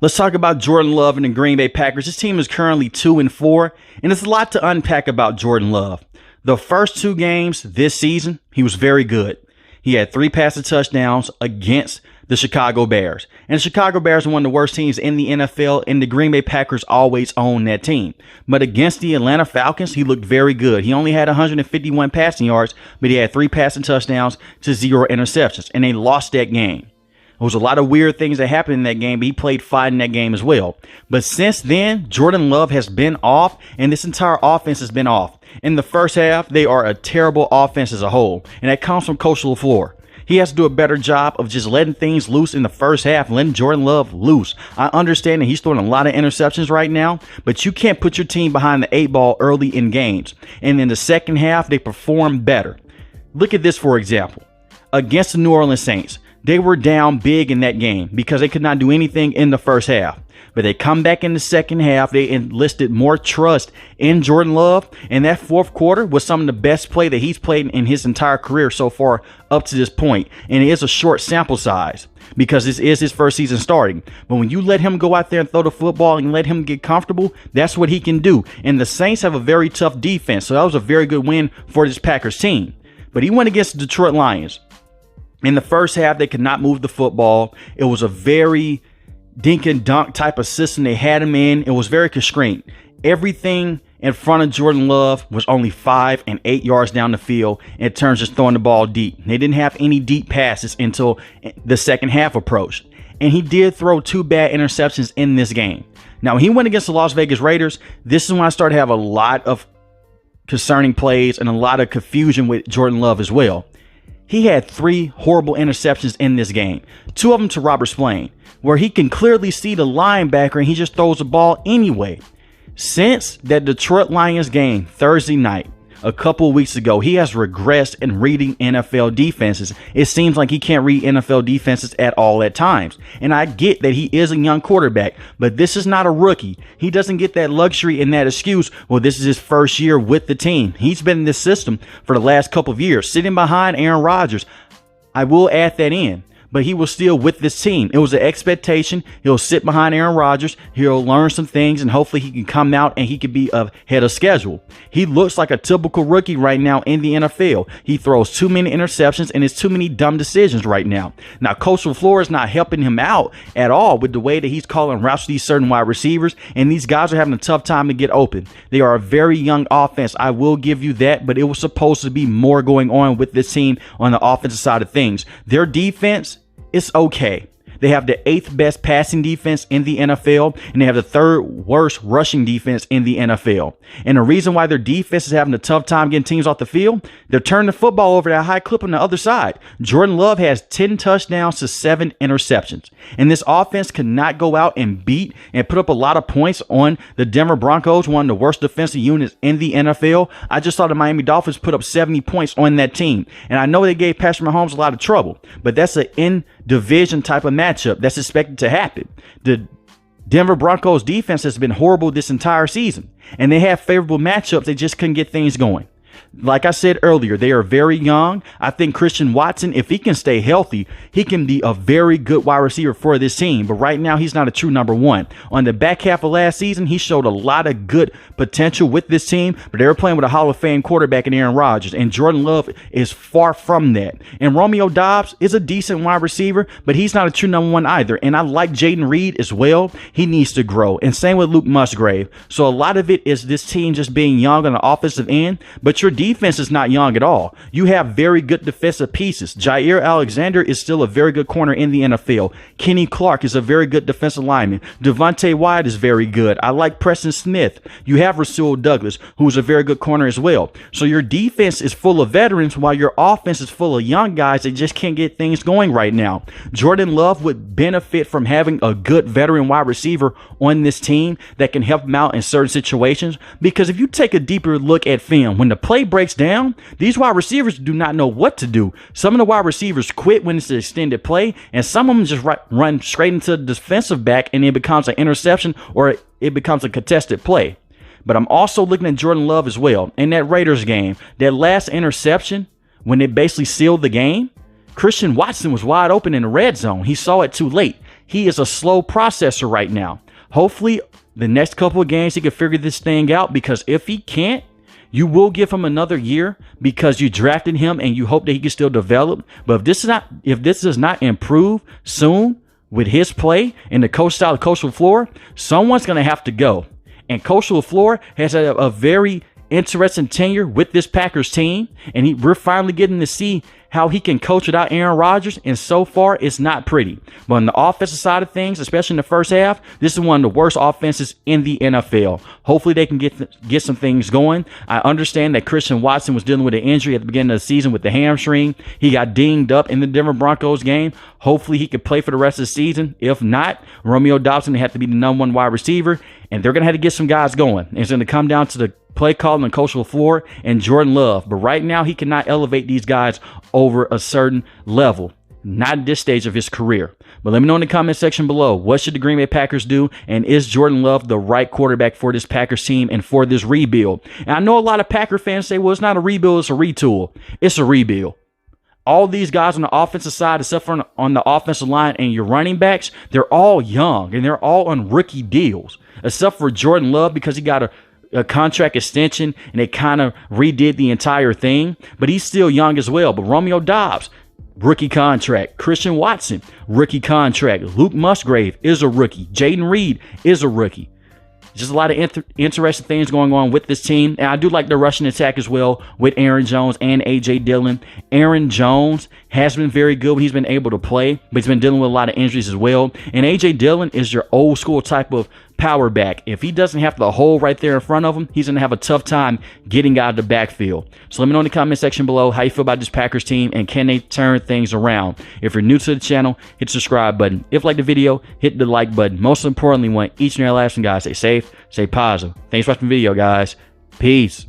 Let's talk about Jordan Love and the Green Bay Packers. This team is currently 2-4, and there's a lot to unpack about Jordan Love. The first 2 games this season, he was very good. He had 3 passing touchdowns against the Chicago Bears. And the Chicago Bears are one of the worst teams in the NFL, and the Green Bay Packers always own that team. But against the Atlanta Falcons, he looked very good. He only had 151 passing yards, but he had 3 passing touchdowns to 0 interceptions, and they lost that game. There was a lot of weird things that happened in that game, but he played fine in that game as well. But since then, Jordan Love has been off, and this entire offense has been off. In the first half, they are a terrible offense as a whole, and that comes from Coach LaFleur. He has to do a better job of just letting things loose in the first half, letting Jordan Love loose. I understand that he's throwing a lot of interceptions right now, but you can't put your team behind the 8 ball early in games. And in the second half, they perform better. Look at this, for example. Against the New Orleans Saints, they were down big in that game because they could not do anything in the first half. But they come back in the second half. They enlisted more trust in Jordan Love. And that fourth quarter was some of the best play that he's played in his entire career so far up to this point. And it is a short sample size because this is his first season starting. But when you let him go out there and throw the football and let him get comfortable, that's what he can do. And the Saints have a very tough defense. So that was a very good win for this Packers team. But he went against the Detroit Lions. In the first half, they could not move the football. It was a very dink and dunk type of system they had him in. It was very constrained. Everything in front of Jordan Love was only 5 and 8 yards down the field in terms of throwing the ball deep. They didn't have any deep passes until the second half approached. And he did throw 2 bad interceptions in this game. Now, when he went against the Las Vegas Raiders, this is when I started to have a lot of concerning plays and a lot of confusion with Jordan Love as well. He had 3 horrible interceptions in this game, 2 of them to Robert Spillane, where he can clearly see the linebacker and he just throws the ball anyway. Since that Detroit Lions game Thursday night, a couple of weeks ago, he has regressed in reading NFL defenses. It seems like he can't read NFL defenses at all at times. And I get that he is a young quarterback, but this is not a rookie. He doesn't get that luxury and that excuse, well, this is his first year with the team. He's been in this system for the last couple of years, sitting behind Aaron Rodgers. I will add that in. But he was still with this team. It was an expectation. He'll sit behind Aaron Rodgers. He'll learn some things, and hopefully he can come out and he can be ahead of schedule. He looks like a typical rookie right now in the NFL. He throws too many interceptions, and it's too many dumb decisions right now. Now, Coach LaFleur is not helping him out at all with the way that he's calling routes to these certain wide receivers, and these guys are having a tough time to get open. They are a very young offense. I will give you that, but it was supposed to be more going on with this team on the offensive side of things. Their defense, it's okay. They have the 8th best passing defense in the NFL, and they have the 3rd worst rushing defense in the NFL. And the reason why their defense is having a tough time getting teams off the field, they're turning the football over at a high clip on the other side. Jordan Love has 10 touchdowns to 7 interceptions. And this offense cannot go out and beat and put up a lot of points on the Denver Broncos, one of the worst defensive units in the NFL. I just saw the Miami Dolphins put up 70 points on that team. And I know they gave Patrick Mahomes a lot of trouble, but that's an in-division type of matchup that's expected to happen. The Denver Broncos defense has been horrible this entire season, and they have favorable matchups. They just couldn't get things going. Like I said earlier, they are very young. I think Christian Watson, if he can stay healthy, he can be a very good wide receiver for this team. But right now, he's not a true number 1. On the back half of last season, he showed a lot of good potential with this team, but they were playing with a Hall of Fame quarterback in Aaron Rodgers, and Jordan Love is far from that. And Romeo Doubs is a decent wide receiver, but he's not a true number 1 either. And I like Jaden Reed as well. He needs to grow. And same with Luke Musgrave. So a lot of it is this team just being young on the offensive end, but your defense is not young at all. You have very good defensive pieces. Jair Alexander is still a very good corner in the NFL. Kenny Clark is a very good defensive lineman. Devontae Wyatt is very good. I like Preston Smith. You have Rasul Douglas, who's a very good corner as well. So your defense is full of veterans while your offense is full of young guys that just can't get things going right now. Jordan Love would benefit from having a good veteran wide receiver on this team that can help him out in certain situations, because if you take a deeper look at film, when the play breaks down, these wide receivers do not know what to do. Some of the wide receivers quit when it's an extended play, and some of them just run straight into the defensive back, and it becomes an interception or it becomes a contested play. But I'm also looking at Jordan Love as well. In that Raiders game, that last interception, when it basically sealed the game, Christian Watson was wide open in the red zone. He saw it too late. he is a slow processor right now. Hopefully, the next couple of games he can figure this thing out, because if he can't, you will give him another year because you drafted him and you hope that he can still develop. But if this does not improve soon with his play and the coach style of Coach LaFleur, someone's going to have to go. And Coach LaFleur has had a very interesting tenure with this Packers team, and we're finally getting to see how he can coach without Aaron Rodgers, and so far it's not pretty. But on the offensive side of things, especially in the first half, this is one of the worst offenses in the NFL. Hopefully they can get some things going. I understand that Christian Watson was dealing with an injury at the beginning of the season with the hamstring. He got dinged up in the Denver Broncos game. Hopefully he could play for the rest of the season. If not, Romeo Doubs had to be the number one wide receiver, and they're going to have to get some guys going. It's going to come down to the play calling and Coach LaFleur and Jordan Love. But right now, he cannot elevate these guys over a certain level. Not at this stage of his career. But let me know in the comment section below, what should the Green Bay Packers do? And is Jordan Love the right quarterback for this Packers team and for this rebuild? And I know a lot of Packer fans say, well, it's not a rebuild, it's a retool. It's a rebuild. All these guys on the offensive side, except for on the offensive line and your running backs, they're all young and they're all on rookie deals. Except for Jordan Love, because he got a contract extension and they kind of redid the entire thing, but he's still young as well. But Romeo Doubs, rookie contract. Christian Watson, rookie contract. Luke Musgrave is a rookie. Jaden Reed is a rookie. Just a lot of interesting things going on with this team. And I do like the rushing attack as well with Aaron Jones and A.J. Dillon. Aaron Jones has been very good when he's been able to play, but he's been dealing with a lot of injuries as well. And A.J. Dillon is your old school type of power back. If he doesn't have the hole right there in front of him, he's going to have a tough time getting out of the backfield. So let me know in the comment section below how you feel about this Packers team and can they turn things around. If you're new to the channel, hit the subscribe button. If you like the video, hit the like button. Most importantly, want each and every last one, guys, stay safe, stay positive. Thanks for watching the video, guys. Peace.